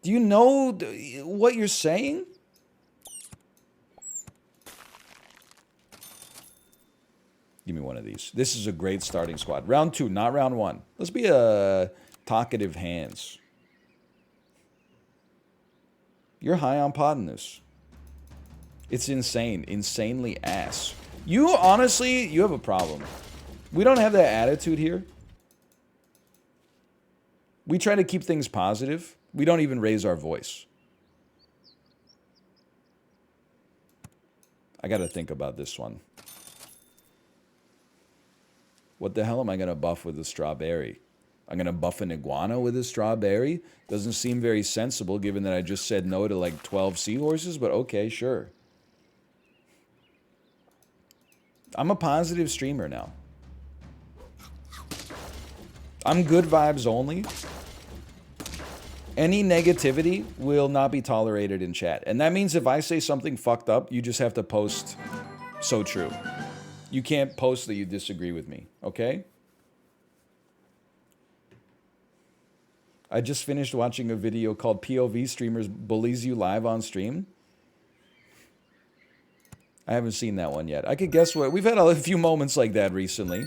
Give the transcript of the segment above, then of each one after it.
Do you know what you're saying? Give me one of these. This is a great starting squad. Round 2, not round 1. Let's be a talkative hands. You're high on potting this. It's insane. Insanely ass. You, honestly, you have a problem. We don't have that attitude here. We try to keep things positive. We don't even raise our voice. I got to think about this one. What the hell am I going to buff with a strawberry? I'm going to buff an iguana with a strawberry? Doesn't seem very sensible given that I just said no to like 12 seahorses, but okay, sure. I'm a positive streamer now. I'm good vibes only. Any negativity will not be tolerated in chat. And that means if I say something fucked up, you just have to post so true. You can't post that you disagree with me, okay? I just finished watching a video called POV Streamers Bullies You Live on Stream. I haven't seen that one yet. I could guess what. We've had a few moments like that recently.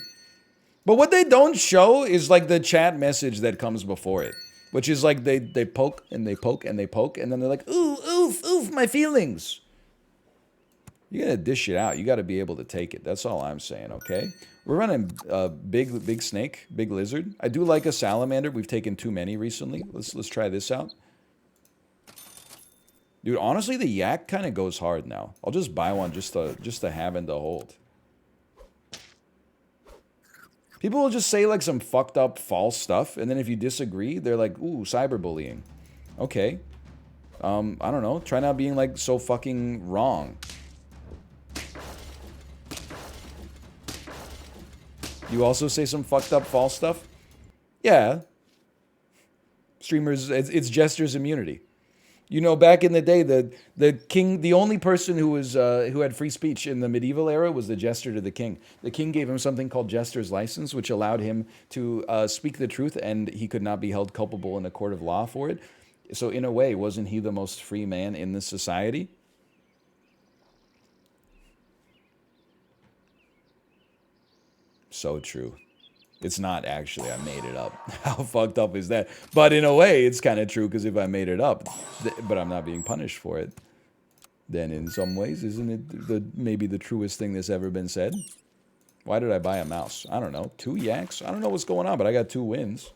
But what they don't show is like the chat message that comes before it. Which is like they poke and they poke and they poke and then they're like, ooh, oof, oof, my feelings. You gotta dish it out. You gotta be able to take it. That's all I'm saying, okay? We're running big snake, big lizard. I do like a salamander. We've taken too many recently. Let's try this out. Dude, honestly, the yak kind of goes hard now. I'll just buy one just to have and to hold. People will just say like some fucked up false stuff, and then if you disagree, they're like, ooh, cyberbullying. Okay. I don't know. Try not being like so fucking wrong. You also say some fucked up false stuff? Yeah. Streamers, it's Jester's immunity. You know, back in the day, the king, the only person who had free speech in the medieval era was the jester to the king. The king gave him something called Jester's license, which allowed him to speak the truth, and he could not be held culpable in a court of law for it. So in a way, wasn't he the most free man in this society? So true. It's not actually, I made it up. How fucked up is that? But in a way, it's kind of true, because if I made it up, but I'm not being punished for it, then in some ways, isn't it maybe the truest thing that's ever been said? Why did I buy a mouse? I don't know. 2 yaks? I don't know what's going on, but I got 2 wins.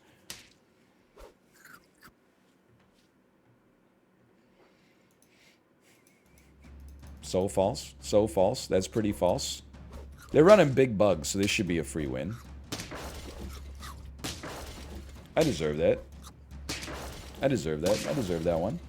So false. So false. That's pretty false. They're running big bugs, so this should be a free win. I deserve that. I deserve that. I deserve that one.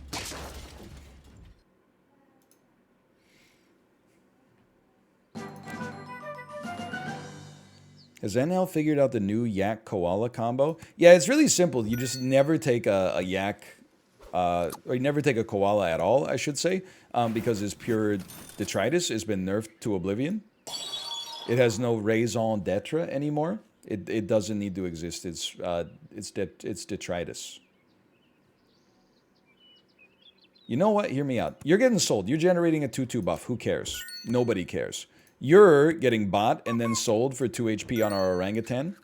Has NL figured out the new yak koala combo? Yeah, it's really simple. You just never take a yak, or you never take a koala at all, I should say, because his pure detritus has been nerfed to oblivion. It has no raison d'etre anymore. It doesn't need to exist. It's detritus. You know what? Hear me out. You're getting sold. You're generating a 2/2 buff. Who cares? Nobody cares. You're getting bought and then sold for 2 HP on our orangutan,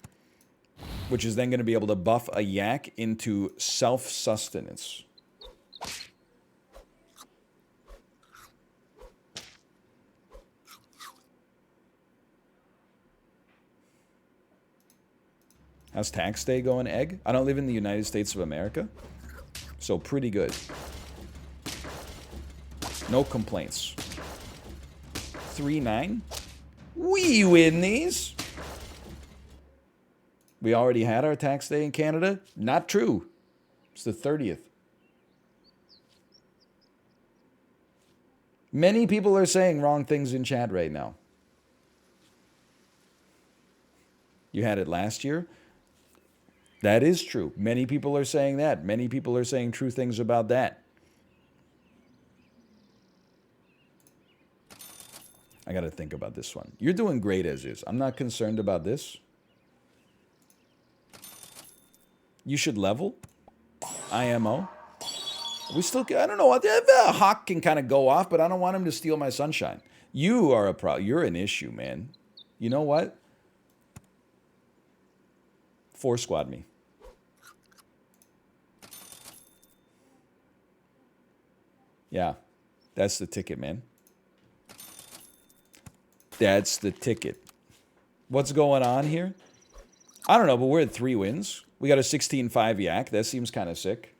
which is then going to be able to buff a yak into self-sustenance. How's tax day going, Egg? I don't live in the United States of America, so pretty good. No complaints. 3-9. We win these. We already had our tax day in Canada. Not true. It's the 30th. Many people are saying wrong things in chat right now. You had it last year. That is true. Many people are saying that. Many people are saying true things about that. I got to think about this one. You're doing great as is. I'm not concerned about this. You should level. IMO. We still, I don't know, Hawk can kind of go off, but I don't want him to steal my sunshine. You are a problem. You're an issue, man. You know what? 4 squad me. Yeah, that's the ticket, man. That's the ticket. What's going on here? I don't know, but we're at 3 wins. We got a 16-5 yak. That seems kind of sick.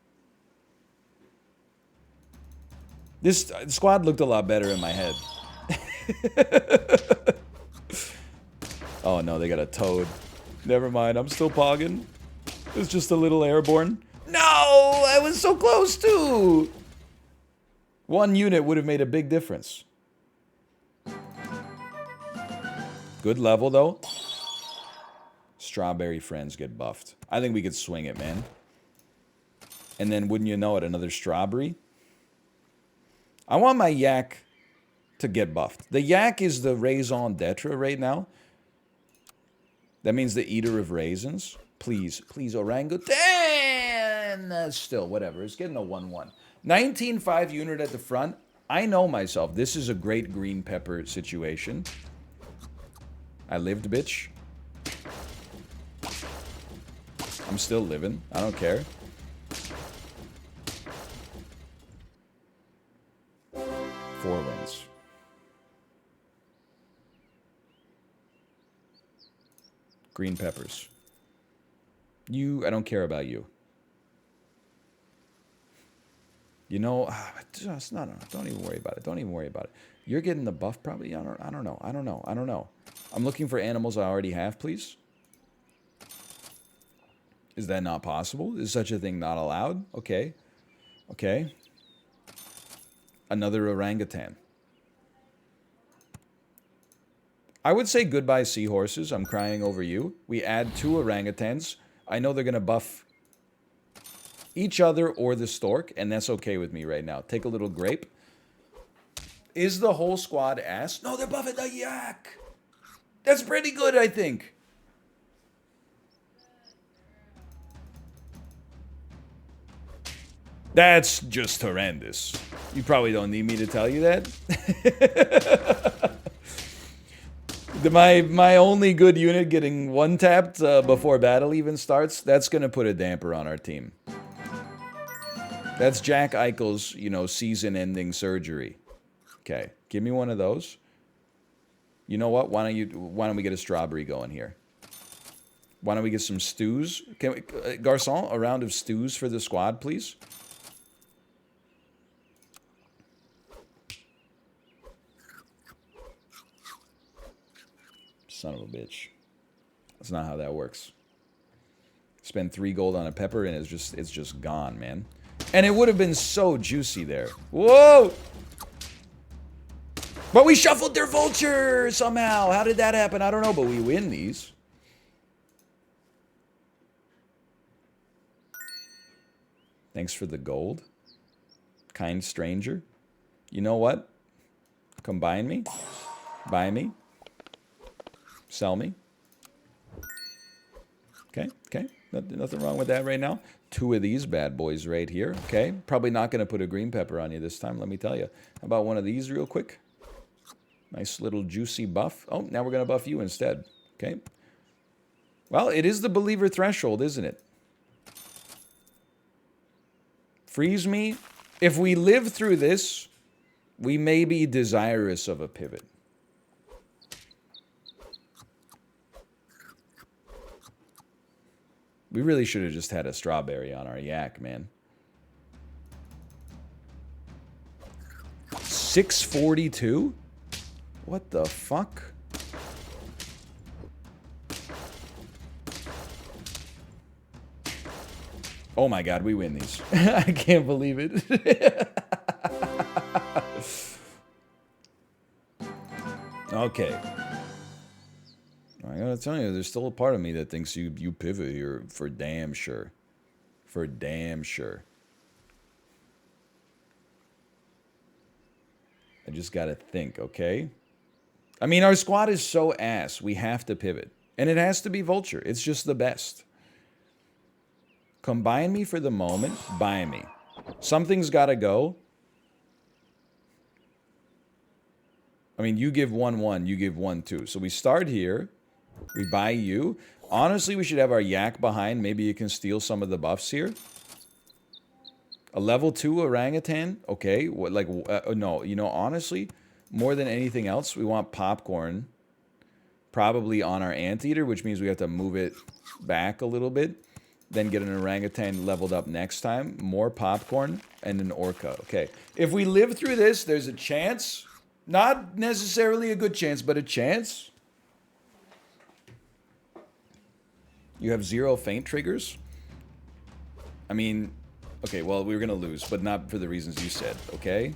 This squad looked a lot better in my head. Oh no, they got a toad. Never mind, I'm still pogging. It's just a little airborne. No, I was so close too. 1 unit would have made a big difference. Good level though. Strawberry friends get buffed. I think we could swing it, man. And then wouldn't you know it, another strawberry. I want my yak to get buffed. The yak is the raison d'etre right now. That means the eater of raisins. Please, please, orangutan. Still, whatever. It's getting a 1-1. 19-5 unit at the front. I know myself. This is a great green pepper situation. I lived, bitch. I'm still living. I don't care. Four wins. Green peppers. I don't care about you. You know, no, don't even worry about it. Don't even worry about it. You're getting the buff probably. I don't know. I'm looking for animals I already have, please. Is that not possible? Is such a thing not allowed? Okay. Okay. Another orangutan. I would say goodbye, seahorses. I'm crying over you. We add 2 orangutans. I know they're going to buff each other or the stork, and that's okay with me right now. Take a little grape. Is the whole squad ass? No, they're buffing the yak. That's pretty good, I think. That's just horrendous. You probably don't need me to tell you that. My only good unit getting 1-tapped before battle even starts, that's going to put a damper on our team. That's Jack Eichel's, you know, season-ending surgery. Okay, give me one of those. You know what? Why don't we get a strawberry going here? Why don't we get some stews? Can we, Garçon, a round of stews for the squad, please? Son of a bitch. That's not how that works. Spend 3 gold on a pepper and it's just gone, man. And it would have been so juicy there. Whoa! But we shuffled their Vulture somehow. How did that happen? I don't know, but we win these. Thanks for the gold. Kind stranger. You know what? Combine me. Buy me. Sell me. Okay, okay. Nothing wrong with that right now. 2 of these bad boys right here. Okay, probably not going to put a green pepper on you this time, let me tell you. How about one of these real quick? Nice little juicy buff. Oh, now we're going to buff you instead. Okay. Well, it is the believer threshold, isn't it? Freeze me. If we live through this, we may be desirous of a pivot. We really should have just had a strawberry on our yak, man. 642? What the fuck? Oh my god, we win these. I can't believe it. Okay. I gotta tell you, there's still a part of me that thinks you pivot here for damn sure. For damn sure. I just gotta think, okay? I mean, our squad is so ass. We have to pivot. And it has to be Vulture. It's just the best. Combine me for the moment. Buy me. Something's got to go. I mean, you give 1-1, you give 1-2. So we start here. We buy you. Honestly, we should have our yak behind. Maybe you can steal some of the buffs here. A level 2 orangutan? Okay. What, like, no. You know, honestly, more than anything else, we want popcorn. Probably on our anteater, which means we have to move it back a little bit. Then get an orangutan leveled up next time. More popcorn and an orca. Okay. If we live through this, there's a chance. Not necessarily a good chance, but a chance. You have 0 feint triggers. I mean, okay, well, we were going to lose, but not for the reasons you said, okay?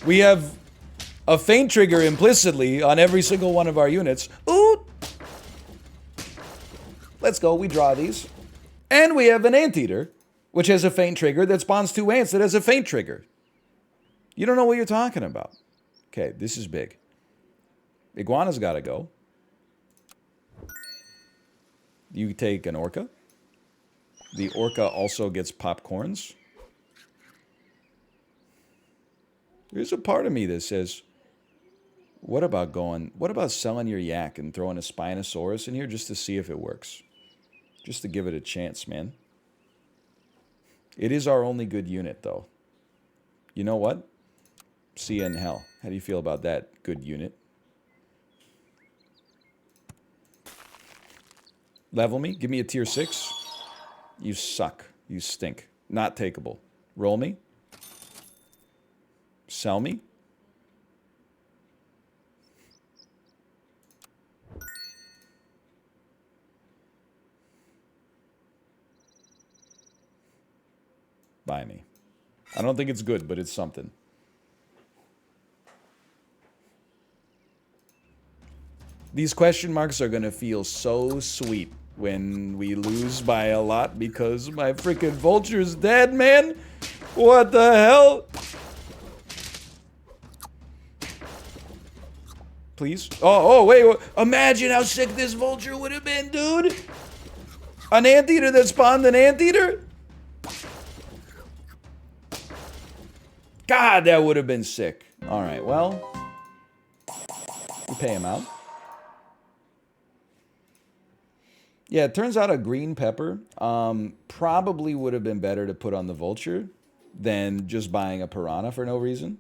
We have a feint trigger implicitly on every single one of our units. Ooh! Let's go, we draw these. And we have an anteater, which has a feint trigger that spawns 2 ants that has a feint trigger. You don't know what you're talking about. Okay, this is big. Iguana's got to go. You take an orca. The orca also gets popcorns. There's a part of me that says, what about selling your yak and throwing a Spinosaurus in here just to see if it works? Just to give it a chance, man. It is our only good unit, though. You know what? See you in hell. How do you feel about that good unit? Level me. Give me a tier 6. You suck. You stink. Not takeable. Roll me. Sell me. Buy me. I don't think it's good, but it's something. These question marks are going to feel so sweet when we lose by a lot because my freaking Vulture's dead, man. What the hell? Please? Oh, wait. Imagine how sick this Vulture would have been, dude. An anteater that spawned an anteater? God, that would have been sick. All right, well. You pay him out. Yeah, it turns out a green pepper probably would have been better to put on the Vulture than just buying a piranha for no reason.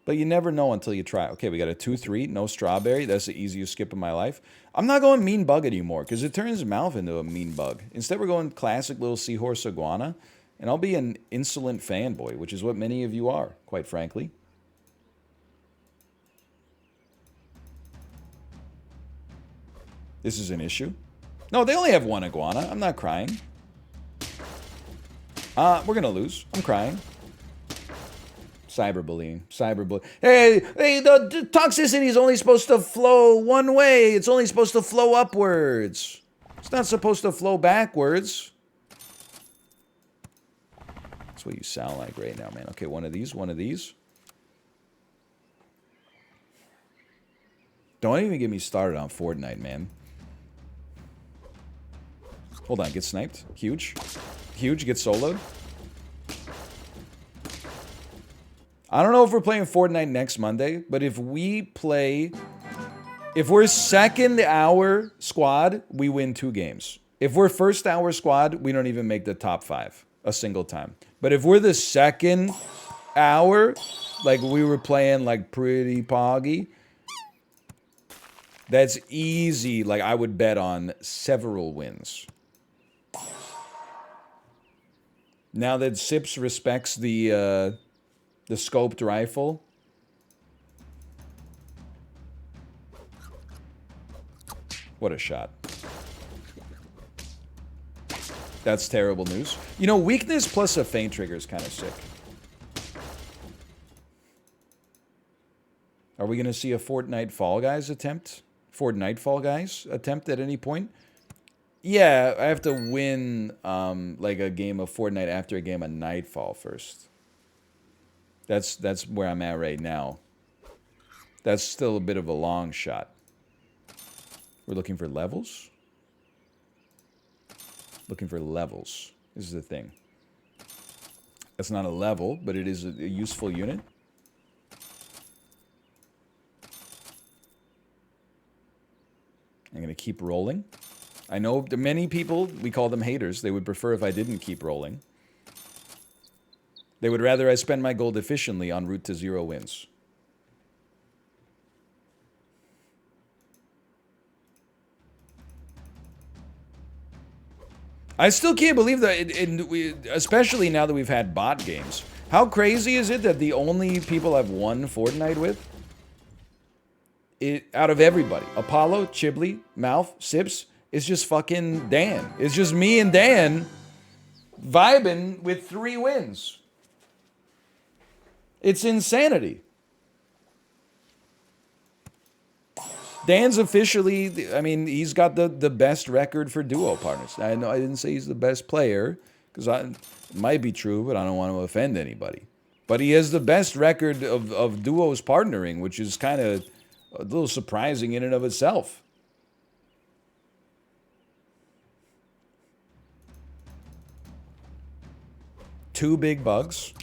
But you never know until you try. Okay, we got a 2-3, no strawberry. That's the easiest skip of my life. I'm not going mean bug anymore because it turns Malf into a mean bug. Instead, we're going classic little seahorse iguana. And I'll be an insolent fanboy, which is what many of you are, quite frankly. This is an issue. No, they only have 1 iguana. I'm not crying. We're going to lose. I'm crying. Cyberbullying. Cyberbullying. Hey, the toxicity is only supposed to flow one way. It's only supposed to flow upwards. It's not supposed to flow backwards. That's what you sound like right now, man. Okay, one of these, one of these. Don't even get me started on Fortnite, man. Hold on, get sniped. Huge. Huge, get soloed. I don't know if we're playing Fortnite next Monday, but if we play... If we're second hour squad, we win 2 games. If we're first hour squad, we don't even make the top 5 a single time. But if we're the second hour, like we were playing like pretty poggy, that's easy. Like I would bet on several wins. Now that Sips respects the scoped rifle. What a shot. That's terrible news. You know, weakness plus a feint trigger is kind of sick. Are we going to see a Fortnite Fall Guys attempt? Fortnite Fall Guys attempt at any point? Yeah, I have to win like a game of Fortnite after a game of Nightfall first. That's where I'm at right now. That's still a bit of a long shot. We're looking for levels. Looking for levels. This is the thing. That's not a level, but it is a useful unit. I'm going to keep rolling. I know many people, we call them haters, they would prefer if I didn't keep rolling. They would rather I spend my gold efficiently en route to 0 wins. I still can't believe that, especially now that we've had bot games. How crazy is it that the only people I've won Fortnite with, out of everybody, Apollo, Chiblee, Mouth, Sips, is just fucking Dan. It's just me and Dan vibing with 3 wins. It's insanity. Dan's officially, I mean, he's got the best record for duo partners. I know I didn't say he's the best player, because it might be true, but I don't want to offend anybody. But he has the best record of duos partnering, which is kind of a little surprising in and of itself. Two big bugs.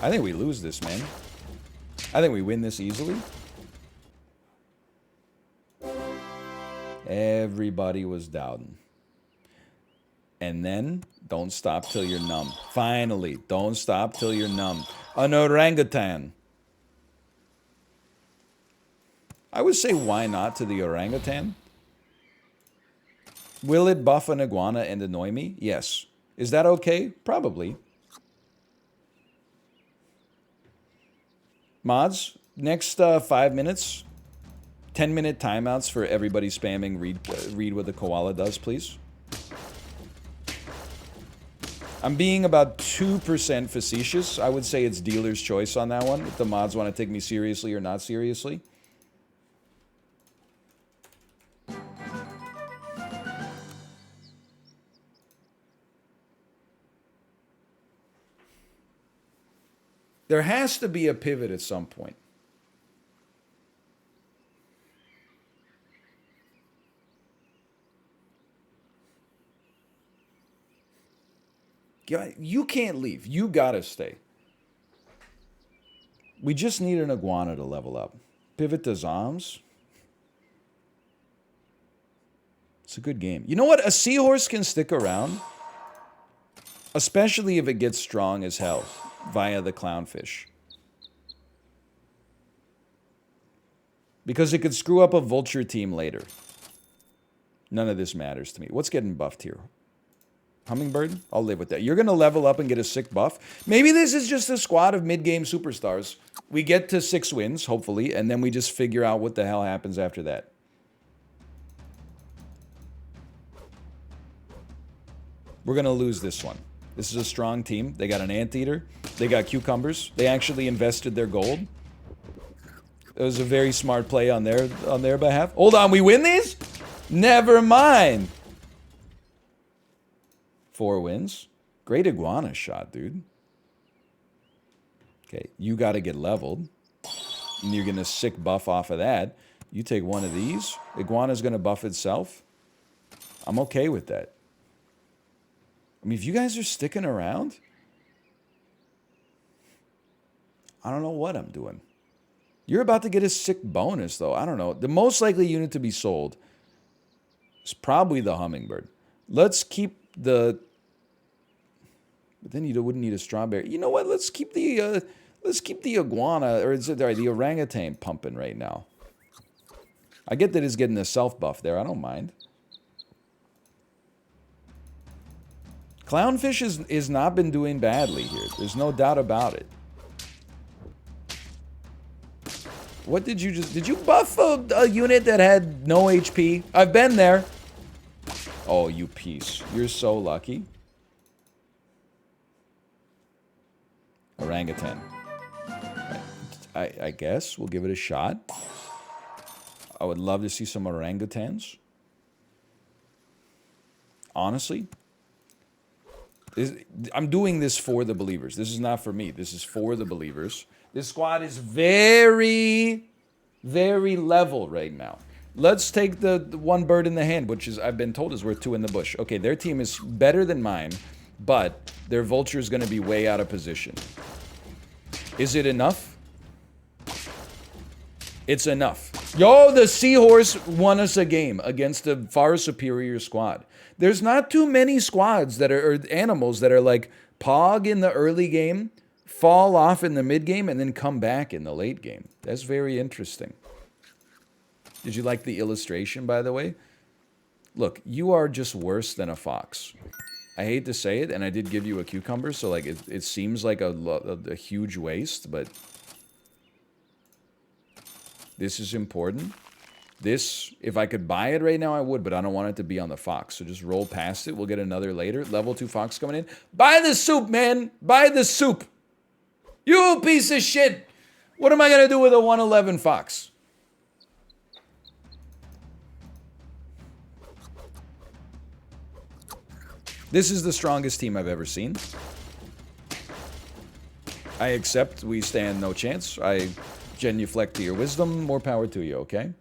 I think we lose this, man. I think we win this easily. Everybody was doubting. And then, don't stop till you're numb. Finally, don't stop till you're numb. An orangutan. I would say why not to the orangutan? Will it buff an iguana and annoy me? Yes. Is that okay? Probably. Mods, next 5 minutes, 10-minute timeouts for everybody spamming read what the koala does, please. I'm being about 2% facetious. I would say it's dealer's choice on that one, if the mods want to take me seriously or not seriously. There has to be a pivot at some point. You can't leave. You gotta stay. We just need an iguana to level up. Pivot to Zoms. It's a good game. You know what? A seahorse can stick around. Especially if it gets strong as hell via the clownfish. Because it could screw up a Vulture team later. None of this matters to me. What's getting buffed here? Hummingbird? I'll live with that. You're going to level up and get a sick buff. Maybe this is just a squad of mid-game superstars. We get to 6 wins, hopefully, and then we just figure out what the hell happens after that. We're going to lose this one. This is a strong team. They got an anteater. They got cucumbers. They actually invested their gold. It was a very smart play on their behalf. Hold on, we win these? Never mind. 4 wins. Great iguana shot, dude. Okay, you got to get leveled. And you're going to sick buff off of that. You take one of these. Iguana's going to buff itself. I'm okay with that. I mean, if you guys are sticking around, I don't know what I'm doing. You're about to get a sick bonus, though. I don't know. The most likely unit to be sold is probably the hummingbird. Let's keep the... But then you wouldn't need a strawberry. You know what? Let's keep the iguana, or is it the orangutan pumping right now. I get that it's getting a self buff there. I don't mind. Clownfish is not been doing badly here. There's no doubt about it. What did you just... Did you buff a unit that had no HP? I've been there. Oh, you piece. You're so lucky. Orangutan. I guess we'll give it a shot. I would love to see some orangutans. Honestly. I'm doing this for the believers. This is not for me. This is for the believers. This squad is very, very level right now. Let's take the one bird in the hand, which is, I've been told, is worth 2 in the bush. Okay, their team is better than mine, but their vulture is going to be way out of position. Is it enough? It's enough. Yo, the seahorse won us a game against a far superior squad. There's not too many squads that are, or animals that are like pog in the early game, fall off in the mid game, and then come back in the late game. That's very interesting. Did you like the illustration, by the way? Look, you are just worse than a fox. I hate to say it, and I did give you a cucumber, so like it seems like a huge waste, but this is important. This, if I could buy it right now, I would, but I don't want it to be on the fox. So just roll past it. We'll get another later. Level 2 fox coming in. Buy the soup, man. Buy the soup. You piece of shit. What am I going to do with a 111 fox? This is the strongest team I've ever seen. I accept we stand no chance. I genuflect to your wisdom. More power to you, okay?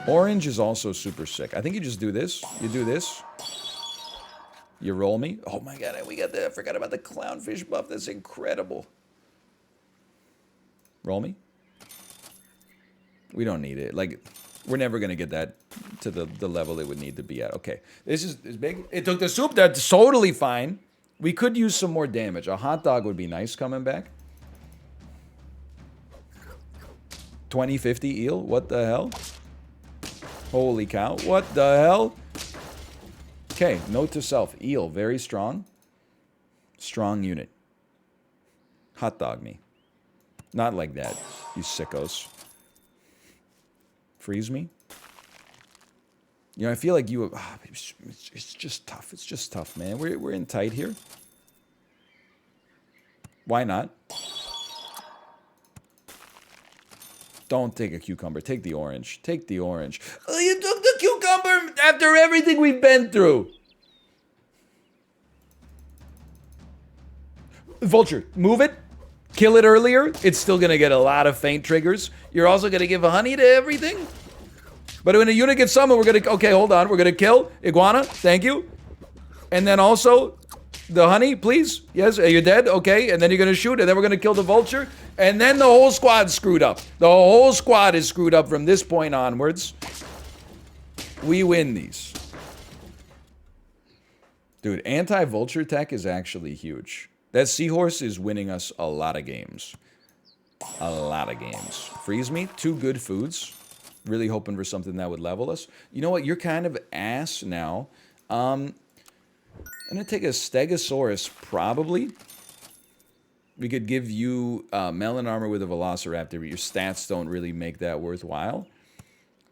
Orange is also super sick. I think you just do this. You do this. You roll me. Oh my god, we got the, I forgot about the clownfish buff. That's incredible. Roll me. We don't need it. Like, we're never going to get that to the level it would need to be at. Okay, this is big. It took the soup. That's totally fine. We could use some more damage. A hot dog would be nice coming back. 2050 eel? What the hell? Holy cow. What the hell? Okay, note to self. Eel, very strong. Strong unit. Hot dog me. Not like that, you sickos. Freeze me. You know, I feel like you... it's just tough. It's just tough, man. We're in tight here. Why not? Don't take a cucumber. Take the orange. Take the orange. Oh, you took the cucumber after everything we've been through. Vulture, move it. Kill it earlier. It's still going to get a lot of feint triggers. You're also going to give a honey to everything. But when a unit gets summoned, we're going to... Okay, hold on. We're going to kill Iguana. Thank you. And then also... The honey, please. Yes, you're dead. Okay, and then you're going to shoot, and then we're going to kill the vulture. And then the whole squad's screwed up. The whole squad is screwed up from this point onwards. We win these. Dude, anti-vulture tech is actually huge. That seahorse is winning us a lot of games. A lot of games. Freeze me. 2 good foods. Really hoping for something that would level us. You know what? You're kind of ass now. I'm going to take a Stegosaurus, probably. We could give you melon armor with a Velociraptor, but your stats don't really make that worthwhile. I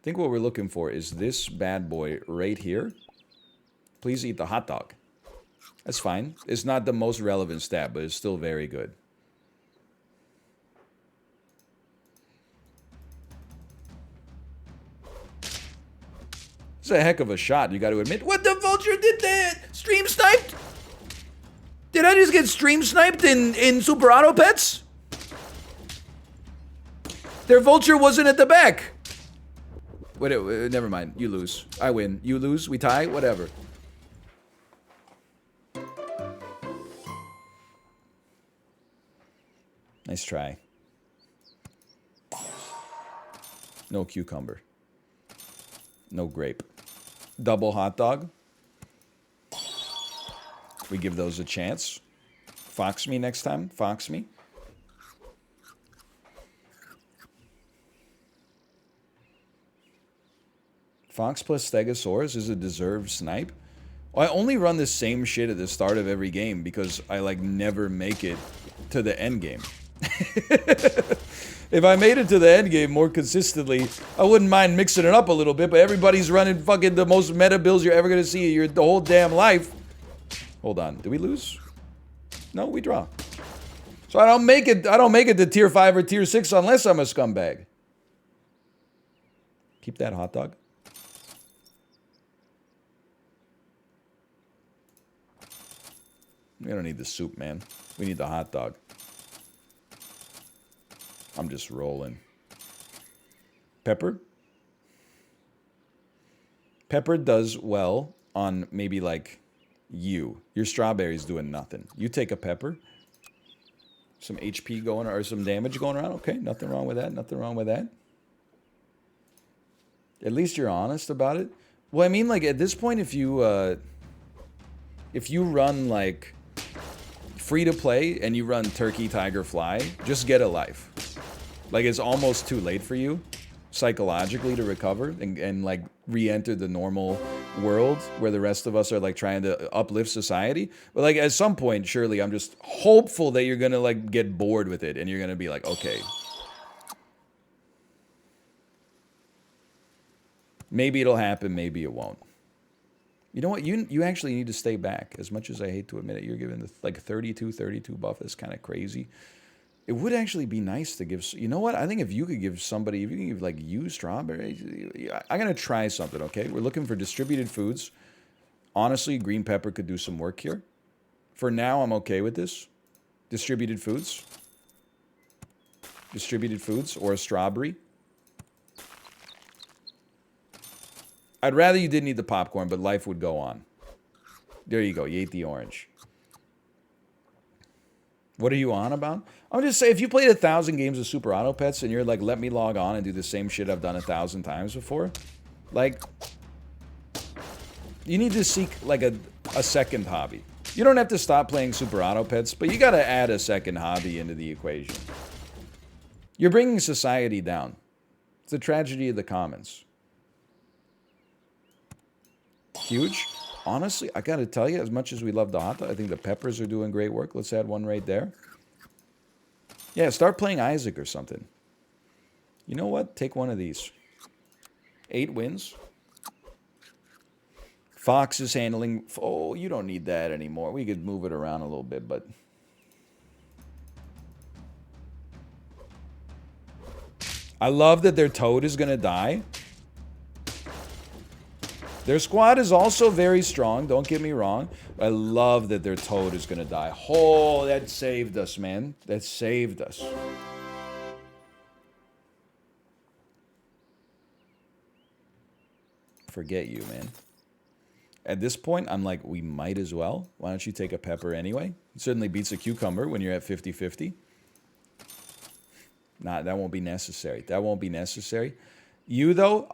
think what we're looking for is this bad boy right here. Please eat the hot dog. That's fine. It's not the most relevant stat, but it's still very good. It's a heck of a shot, you got to admit. What the vulture did that? Stream sniped? Did I just get stream sniped in Super Auto Pets? Their vulture wasn't at the back. Wait, never mind. You lose. I win. You lose. We tie. Whatever. Nice try. No cucumber. No grape. Double hot dog. We give those a chance. Fox me next time. Fox me. Fox plus Stegosaurus is a deserved snipe. Well, I only run the same shit at the start of every game because I like never make it to the end game. If I made it to the end game more consistently, I wouldn't mind mixing it up a little bit, but everybody's running fucking the most meta builds you're ever gonna see in the whole damn life. Hold on, did we lose? No, we draw. So I don't make it to tier 5 or tier 6 unless I'm a scumbag. Keep that hot dog. We don't need the soup, man. We need the hot dog. I'm just rolling. Pepper? Pepper does well on maybe like you. Your strawberry's doing nothing. You take a pepper. Some HP going or some damage going around. Okay, nothing wrong with that. Nothing wrong with that. At least you're honest about it. Well, I mean, like, at this point, if you run, like, free-to-play and you run Turkey, Tiger, Fly, just get a life. Like, it's almost too late for you, psychologically, to recover and like, re-enter the normal world where the rest of us are, like, trying to uplift society. But, like, at some point, surely, I'm just hopeful that you're gonna, like, get bored with it and you're gonna be like, okay. Maybe it'll happen, maybe it won't. You know what? You actually need to stay back. As much as I hate to admit it, you're giving the, like, 32 buff. That's kind of crazy. It would actually be nice to give... You know what? I think if you could give somebody... If you can give, like, you strawberries... I'm going to try something, okay? We're looking for distributed foods. Honestly, green pepper could do some work here. For now, I'm okay with this. Distributed foods. Distributed foods or a strawberry. I'd rather you didn't eat the popcorn, but life would go on. There you go. You ate the orange. What are you on about? I'm just saying, if you played 1,000 games of Super Auto Pets and you're like, let me log on and do the same shit I've done 1,000 times before, like, you need to seek, like, a second hobby. You don't have to stop playing Super Auto Pets, but you gotta add a second hobby into the equation. You're bringing society down. It's a tragedy of the commons. Huge. Honestly, I gotta tell you, as much as we love the hot dog, I think the peppers are doing great work. Let's add one right there. Yeah, start playing Isaac or something. You know what? Take one of these. 8 wins. Fox is handling... Oh, you don't need that anymore. We could move it around a little bit, but... I love that their toad is gonna die. Their squad is also very strong, don't get me wrong. I love that their toad is going to die. Oh, that saved us, man. That saved us. Forget you, man. At this point, I'm like, we might as well. Why don't you take a pepper anyway? It certainly beats a cucumber when you're at 50-50. Nah, that won't be necessary. That won't be necessary. You, though,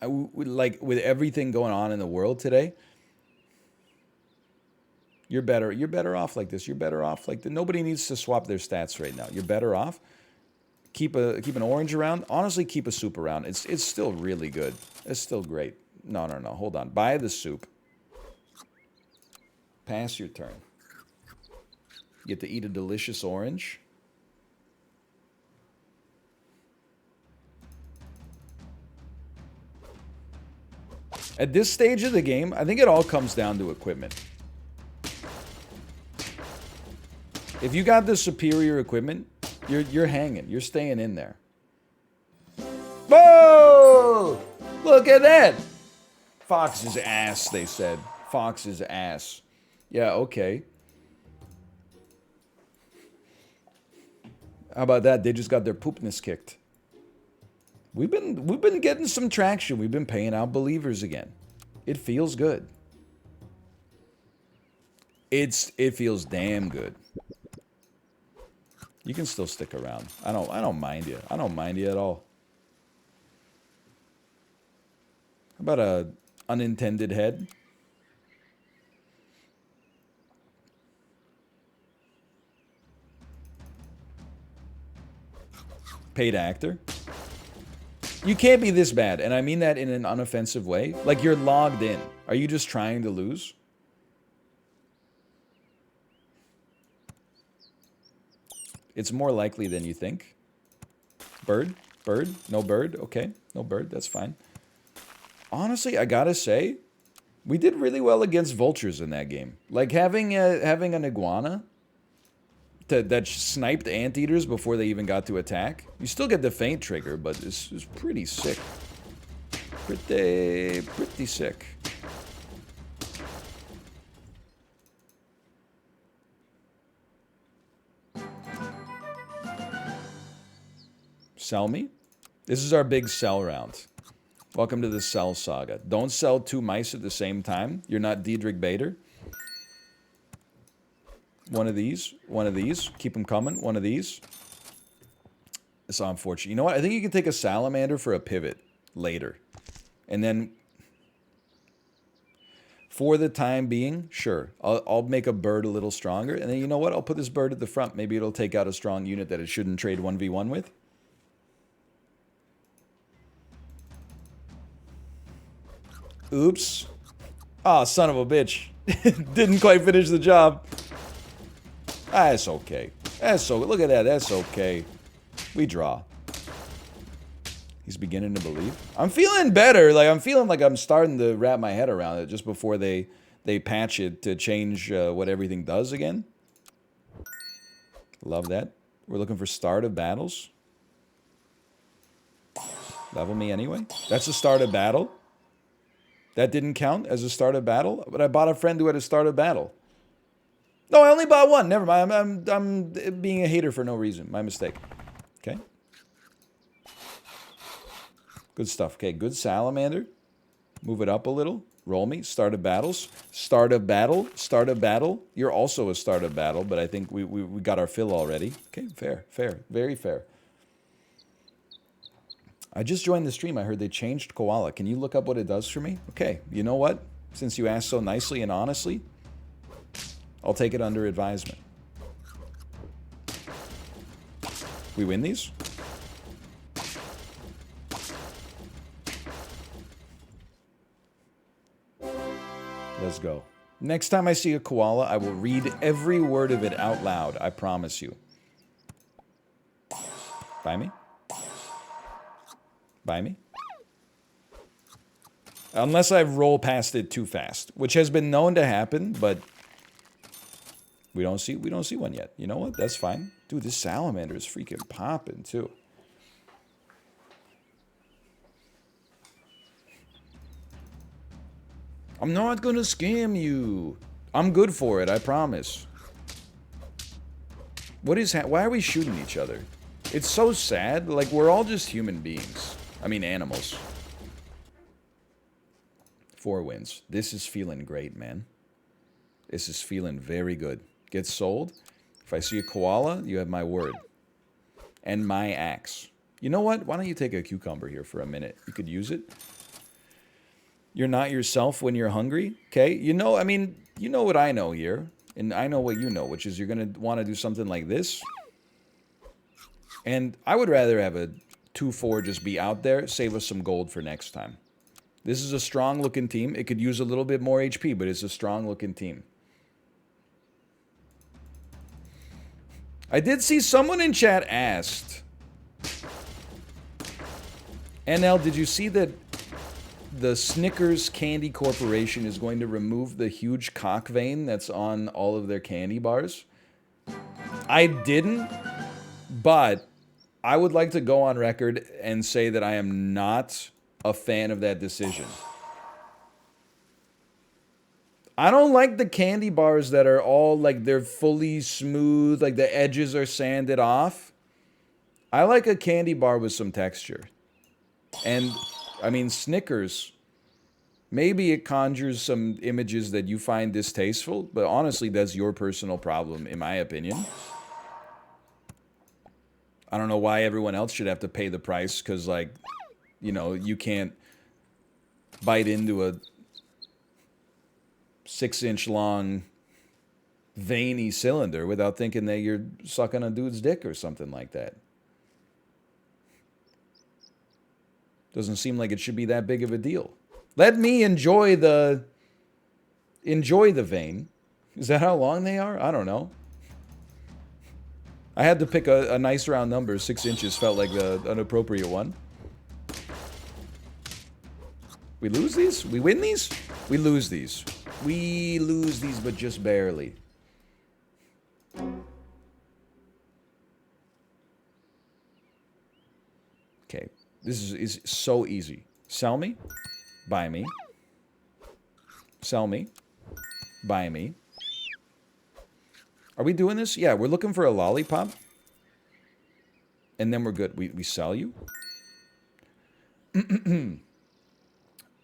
like, with everything going on in the world today, you're better off like this. You're better off like this. Nobody needs to swap their stats right now. You're better off. Keep an orange around. Honestly, keep a soup around. It's still really good. It's still great. No. Hold on. Buy the soup. Pass your turn. You get to eat a delicious orange. At this stage of the game, I think it all comes down to equipment. If you got the superior equipment, you're hanging. You're staying in there. Whoa! Look at that! Fox's ass, they said. Fox's ass. Yeah, okay. How about that? They just got their poopness kicked. We've been getting some traction. We've been paying out believers again. It feels good. It feels damn good. You can still stick around. I don't mind you. I don't mind you at all. How about a unintended head? Paid actor. You can't be this bad, and I mean that in an unoffensive way. Like, you're logged in. Are you just trying to lose? It's more likely than you think. Bird? Bird? No bird? Okay. No bird. That's fine. Honestly, I gotta say, we did really well against vultures in that game. Like, having an iguana that sniped anteaters before they even got to attack. You still get the feint trigger, but it's pretty sick. Pretty sick. Sell me. This is our big sell round. Welcome to the sell saga. Don't sell 2 mice at the same time. You're not Diedrich Bader. One of these. One of these. Keep them coming. One of these. It's unfortunate. You know what? I think you can take a salamander for a pivot later. And then, for the time being, sure. I'll make a bird a little stronger. And then, you know what? I'll put this bird at the front. Maybe it'll take out a strong unit that it shouldn't trade 1v1 with. Oops. Ah, son of a bitch. Didn't quite finish the job. That's okay. That's so. Look at that. That's okay. We draw. He's beginning to believe. I'm feeling better. Like, I'm feeling like I'm starting to wrap my head around it just before they patch it to change what everything does again. Love that. We're looking for start of battles. Level me anyway. That's the start of battle. That didn't count as a start of battle, but I bought a friend who had a start of battle. No, I only bought one. Never mind. I'm being a hater for no reason. My mistake. Okay. Good stuff. Okay, good salamander. Move it up a little. Roll me. Start of battles. Start of battle. Start of battle. You're also a start of battle, but I think we got our fill already. Okay, fair. Fair. Very fair. I just joined the stream. I heard they changed Koala. Can you look up what it does for me? Okay, you know what? Since you asked so nicely and honestly, I'll take it under advisement. We win these? Let's go. Next time I see a koala, I will read every word of it out loud. I promise you. Buy me? Buy me? Unless I roll past it too fast, which has been known to happen, but we don't see one yet. You know what? That's fine. Dude, this salamander is freaking popping too. I'm not gonna scam you. I'm good for it, I promise. What is why are we shooting each other? It's so sad. Like, we're all just human beings. I mean, animals. 4 wins. This is feeling great, man. This is feeling very good. Get sold. If I see a koala, you have my word. And my axe. You know what? Why don't you take a cucumber here for a minute? You could use it. You're not yourself when you're hungry, okay? You know, I mean, you know what I know here. And I know what you know, which is you're going to want to do something like this. And I would rather have a 2-4 just be out there, save us some gold for next time. This is a strong-looking team. It could use a little bit more HP, but it's a strong-looking team. I did see someone in chat asked, NL, did you see that the Snickers Candy Corporation is going to remove the huge cock vein that's on all of their candy bars? I didn't, but I would like to go on record and say that I am not a fan of that decision. I don't like the candy bars that are all like they're fully smooth, like the edges are sanded off. I like a candy bar with some texture. And I mean, Snickers, maybe it conjures some images that you find distasteful, but honestly, that's your personal problem, in my opinion. I don't know why everyone else should have to pay the price, because, like, you know, you can't bite into a 6-inch long veiny cylinder without thinking that you're sucking a dude's dick or something like that. Doesn't seem like it should be that big of a deal. Let me enjoy the vein. Is that how long they are? I don't know. I had to pick a nice round number. 6 inches felt like an appropriate one. We lose these? We win these? We lose these. We lose these, but just barely. Okay. This is so easy. Sell me. Buy me. Sell me. Buy me. Are we doing this? Yeah, we're looking for a lollipop. And then we're good. We sell you.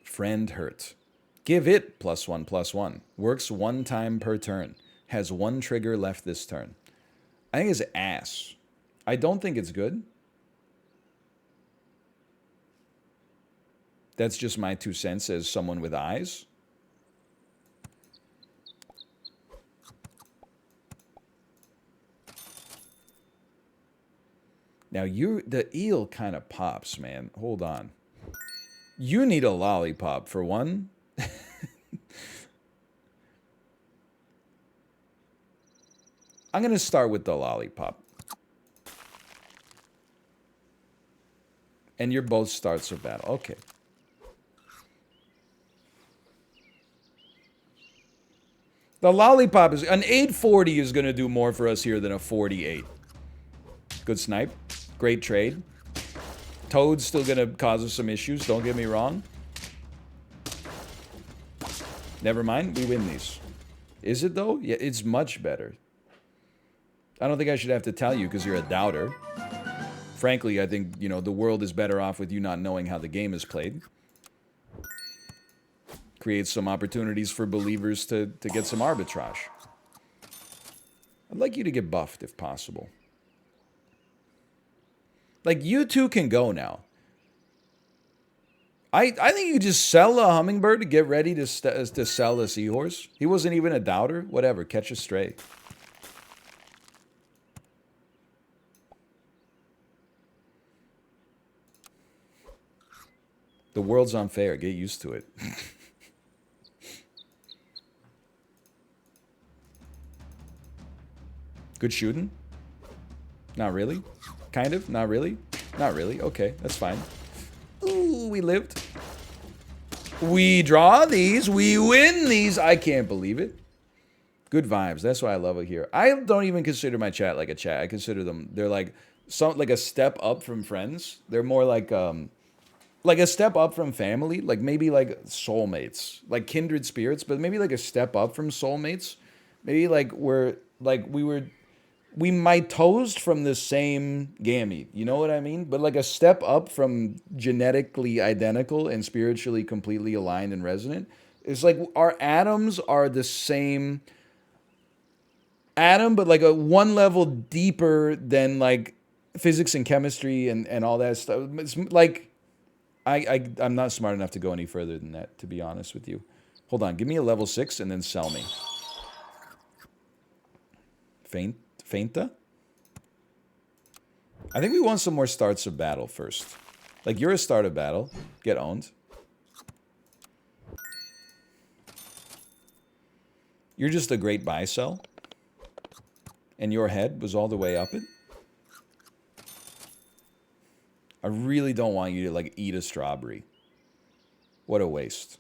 Friend hurt. Give it +1/+1. Works 1 time per turn. Has 1 trigger left this turn. I think it's ass. I don't think it's good. That's just my 2 cents as someone with eyes. Now, the eel kind of pops, man. Hold on. You need a lollipop, for one. I'm going to start with the lollipop. And you're both starts of battle. Okay. The lollipop is... An 840 is going to do more for us here than a 48. Good snipe. Great trade. Toad's still going to cause us some issues. Don't get me wrong. Never mind. We win these. Is it, though? Yeah, it's much better. I don't think I should have to tell you because you're a doubter. Frankly, I think, you know, the world is better off with you not knowing how the game is played. Creates some opportunities for believers to get some arbitrage. I'd like you to get buffed if possible. Like, you two can go now. I think you just sell a hummingbird to get ready to sell a seahorse. He wasn't even a doubter. Whatever, catch a stray. The world's unfair. Get used to it. Good shooting? Not really? Kind of? Not really? Not really. Okay, that's fine. Ooh, we lived. We draw these. We win these. I can't believe it. Good vibes. That's why I love it here. I don't even consider my chat like a chat. I consider them, they're like a step up from friends. They're more like a step up from family. Like maybe like soulmates. Like kindred spirits, but maybe like a step up from soulmates. Maybe like we mitosed from the same gamete. You know what I mean? But like a step up from genetically identical and spiritually completely aligned and resonant. It's like our atoms are the same atom, but like a 1 level deeper than like physics and chemistry and all that stuff. It's like, I'm not smart enough to go any further than that, to be honest with you. Hold on, give me a level 6 and then sell me. Feinta? I think we want some more starts of battle first. Like, you're a start of battle. Get owned. You're just a great buy-sell. And your head was all the way up it. I really don't want you to, like, eat a strawberry. What a waste.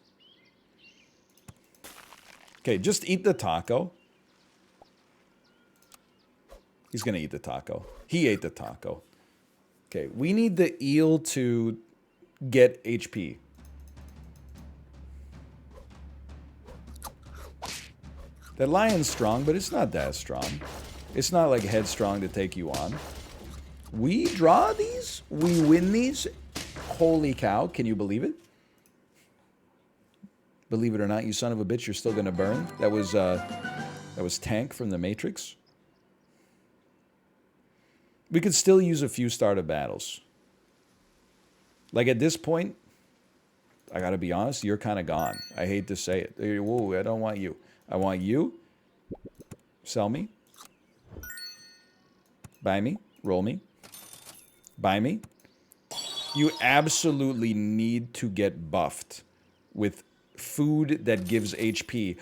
Okay, just eat the taco. He's going to eat the taco. He ate the taco. Okay, we need the eel to get HP. That lion's strong, but it's not that strong. It's not like headstrong to take you on. We draw these? We win these? Holy cow, can you believe it? Believe it or not, you son of a bitch, you're still going to burn. That was Tank from the Matrix. We could still use a few starter battles. Like at this point, I gotta be honest, you're kind of gone. I hate to say it. Whoa, I don't want you. I want you. Sell me. Buy me. Roll me. Buy me. You absolutely need to get buffed with food that gives HP.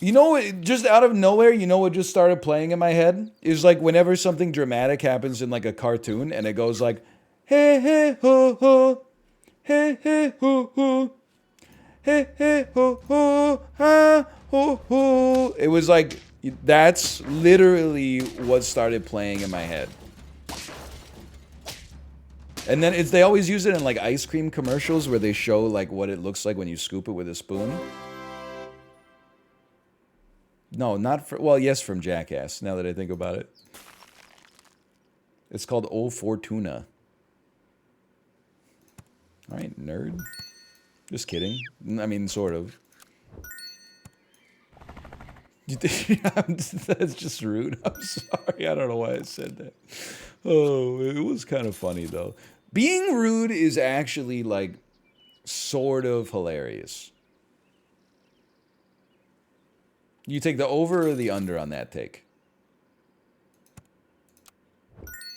You know, just out of nowhere, you know what just started playing in my head? Is like whenever something dramatic happens in like a cartoon and it goes like, hey, hey, ho, ho, hey, hey, ho, ho, hey, hey, ho, ho, ha, ho, ho. It was like, that's literally what started playing in my head. And then they always use it in like ice cream commercials where they show like what it looks like when you scoop it with a spoon. No, not for... Well, yes, from Jackass, now that I think about it. It's called O Fortuna. All right, nerd. Just kidding. I mean, sort of. That's just rude. I'm sorry. I don't know why I said that. Oh, it was kind of funny, though. Being rude is actually, like, sort of hilarious. You take the over or the under on that take?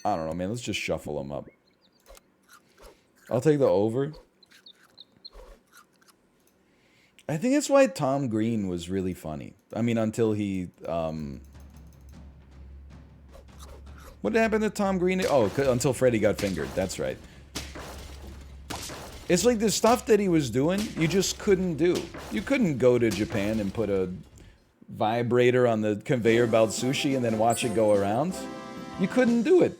I don't know, man. Let's just shuffle them up. I'll take the over. I think that's why Tom Green was really funny. I mean, until he... What happened to Tom Green? Oh, until Freddy got fingered. That's right. It's like the stuff that he was doing, you just couldn't do. You couldn't go to Japan and put a vibrator on the conveyor belt sushi and then watch it go around. You couldn't do it.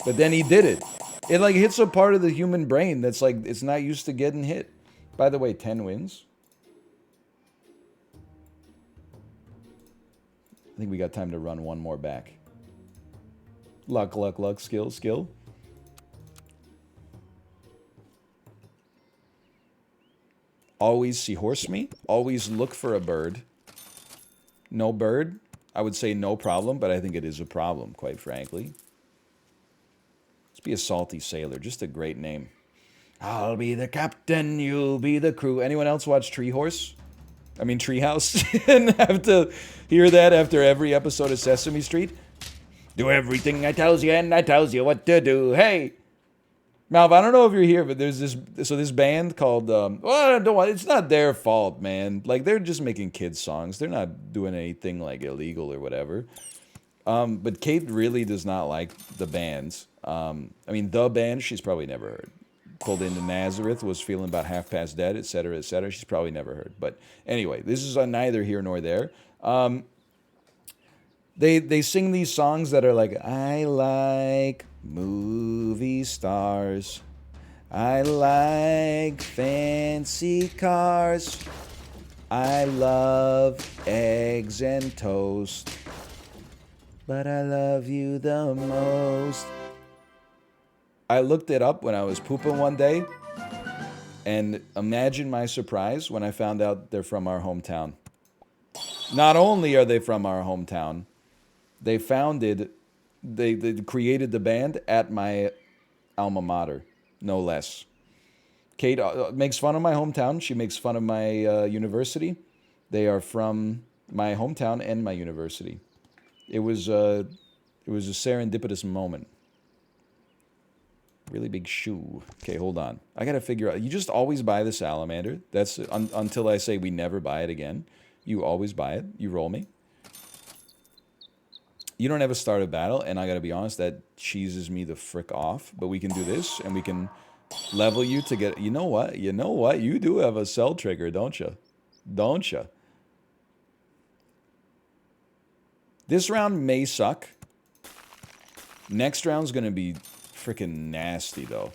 But then he did it. It like hits a part of the human brain that's like, it's not used to getting hit. By the way, 10 wins. I think we got time to run one more back. Luck, luck, luck, skill, skill. Always see horse me. Always look for a bird. No bird. I would say no problem, but I think it is a problem, quite frankly. Let's be a salty sailor. Just a great name. I'll be the captain, you'll be the crew. Anyone else watch Treehouse? I mean Treehouse? And have to hear that after every episode of Sesame Street? Do everything I tells you and I tells you what to do. Hey! Malv, I don't know if you're here, but there's this band called, well, it's not their fault, man. Like, they're just making kids songs. They're not doing anything, like, illegal or whatever. But Kate really does not like the bands. I mean, the band, she's probably never heard. Pulled into Nazareth, was feeling about half past dead, etc., etc. She's probably never heard. But anyway, this is neither here nor there. They sing these songs that are like, I like movie stars. I like fancy cars. I love eggs and toast. But I love you the most. I looked it up when I was pooping one day. And imagine my surprise when I found out they're from our hometown. Not only are they from our hometown, they created the band at my alma mater, no less. Kate makes fun of my hometown. She makes fun of my university. They are from my hometown and my university. It was a serendipitous moment. Really big shoe. Okay, hold on. I gotta figure out. You just always buy the salamander. That's until I say we never buy it again. You always buy it. You roll me. You don't ever start a battle, and I gotta be honest, that cheeses me the frick off. But we can do this, and we can level you to get... You know what? You know what? You do have a cell trigger, don't you? Don't you? This round may suck. Next round's gonna be freaking nasty, though.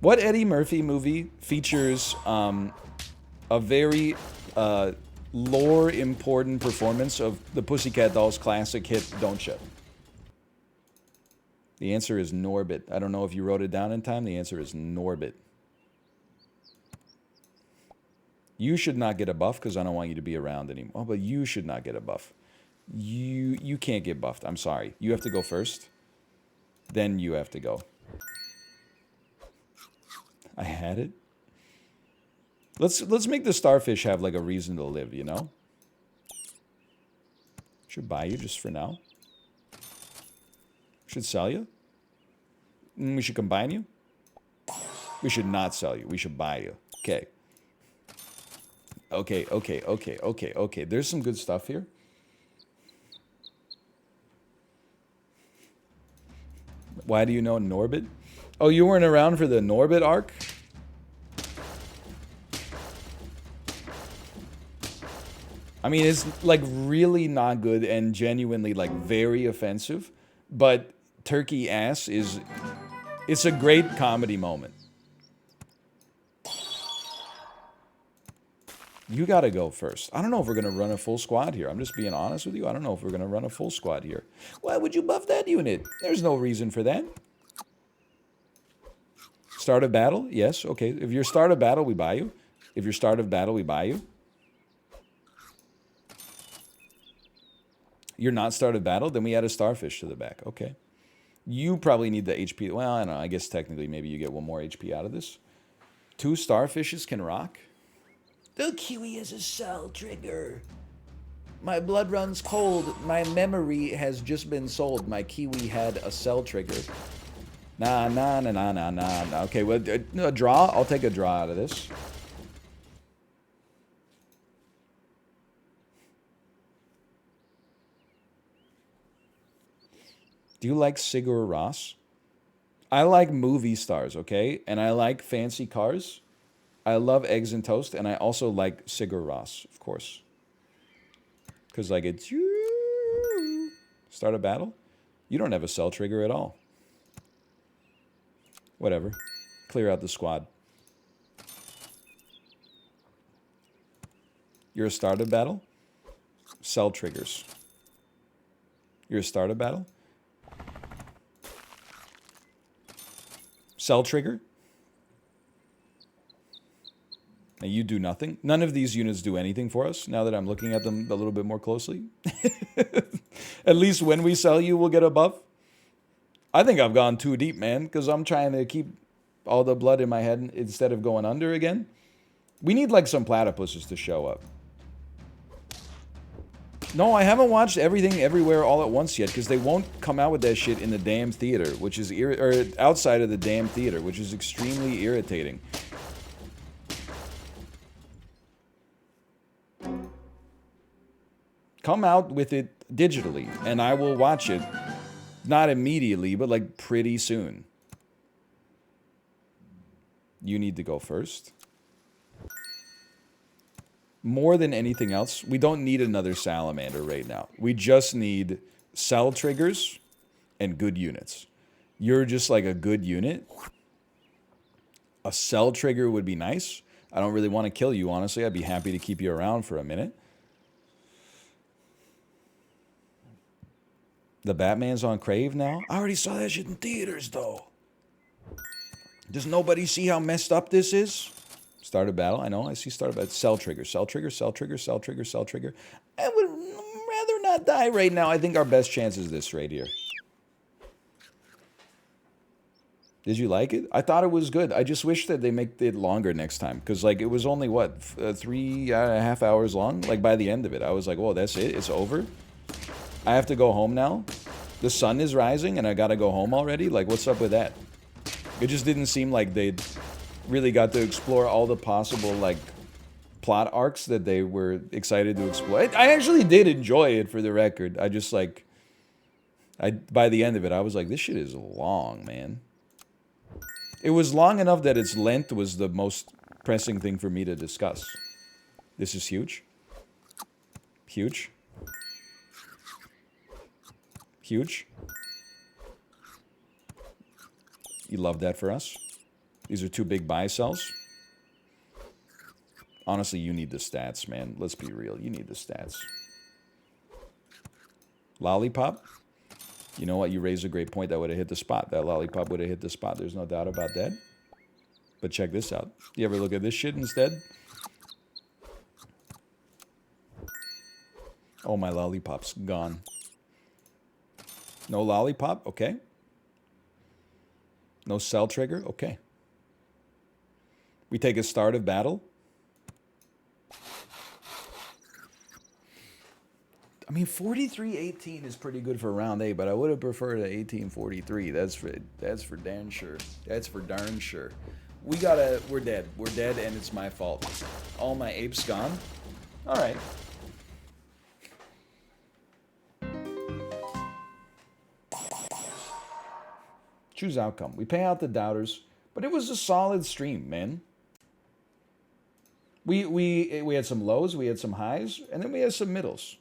What Eddie Murphy movie features a very lore-important performance of the Pussycat Dolls' classic hit, Don't Ya? The answer is Norbit. I don't know if you wrote it down in time. The answer is Norbit. You should not get a buff because I don't want you to be around anymore. Oh, but you should not get a buff. You can't get buffed. I'm sorry. You have to go first. Then you have to go. I had it. Let's make the starfish have like a reason to live, you know? Should buy you just for now. Should sell you. We should combine you. We should not sell you. We should buy you. Okay. Okay. There's some good stuff here. Why do you know Norbit? Oh, you weren't around for the Norbit arc? I mean, it's like really not good and genuinely like very offensive, but turkey ass is... It's a great comedy moment. You gotta go first. I don't know if we're gonna run a full squad here. I'm just being honest with you. I don't know if we're gonna run a full squad here. Why would you buff that unit? There's no reason for that. Start of battle? Yes. Okay. If you're start of battle, we buy you. If you're start of battle, we buy you. You're not start of battle, then we add a starfish to the back. Okay. You probably need the HP. Well, I don't know. I guess technically maybe you get one more HP out of this. 2 starfishes can rock. The Kiwi has a cell trigger. My blood runs cold. My memory has just been sold. My Kiwi had a cell trigger. Nah. Okay, well, a draw? I'll take a draw out of this. Do you like Sigur Rós? I like movie stars, okay? And I like fancy cars. I love eggs and toast, and I also like Sigur Rós, of course. Because, like, it's... Start a battle? You don't have a cell trigger at all. Whatever. Clear out the squad. You're a start of battle? Cell triggers. You're a start of battle? Cell trigger? And you do nothing? None of these units do anything for us, now that I'm looking at them a little bit more closely. At least when we sell you, we'll get a buff. I think I've gone too deep, man, because I'm trying to keep all the blood in my head instead of going under again. We need, like, some platypuses to show up. No, I haven't watched Everything Everywhere All at Once yet, because they won't come out with that shit in the damn theater, which is or outside of the damn theater, which is extremely irritating. Come out with it digitally, and I will watch it. Not immediately, but like pretty soon. You need to go first. More than anything else, we don't need another salamander right now. We just need cell triggers and good units. You're just like a good unit. A cell trigger would be nice. I don't really want to kill you, honestly. I'd be happy to keep you around for a minute. The Batman's on Crave now? I already saw that shit in theaters, though. Does nobody see how messed up this is? Start a battle. I know. I see start a battle. Cell trigger. Cell trigger. Cell trigger. Cell trigger. Cell trigger. I would rather not die right now. I think our best chance is this right here. Did you like it? I thought it was good. I just wish that they make it longer next time. Because, like, it was only, what, 3.5 hours long? Like, by the end of it, I was like, whoa, that's it? It's over? I have to go home now? The sun is rising and I gotta go home already? Like, what's up with that? It just didn't seem like they really got to explore all the possible, like, plot arcs that they were excited to explore. I actually did enjoy it, for the record. I just, like... by the end of it, I was like, this shit is long, man. It was long enough that its length was the most pressing thing for me to discuss. This is huge. Huge. Huge. You love that for us? These are 2 big buy sells. Honestly, you need the stats, man. Let's be real. You need the stats. Lollipop? You know what? You raised a great point. That would have hit the spot. That lollipop would have hit the spot. There's no doubt about that. But check this out. You ever look at this shit instead? Oh, my lollipop's gone. No lollipop? Okay. No cell trigger? Okay. We take a start of battle. I mean, 43-18 is pretty good for round 8, but I would have preferred an 18-43. That's for damn sure. That's for darn sure. We're dead. We're dead, and it's my fault. All my apes gone? All right. Choose outcome. We pay out the doubters, but it was a solid stream, man. We had some lows, we had some highs, and then we had some middles.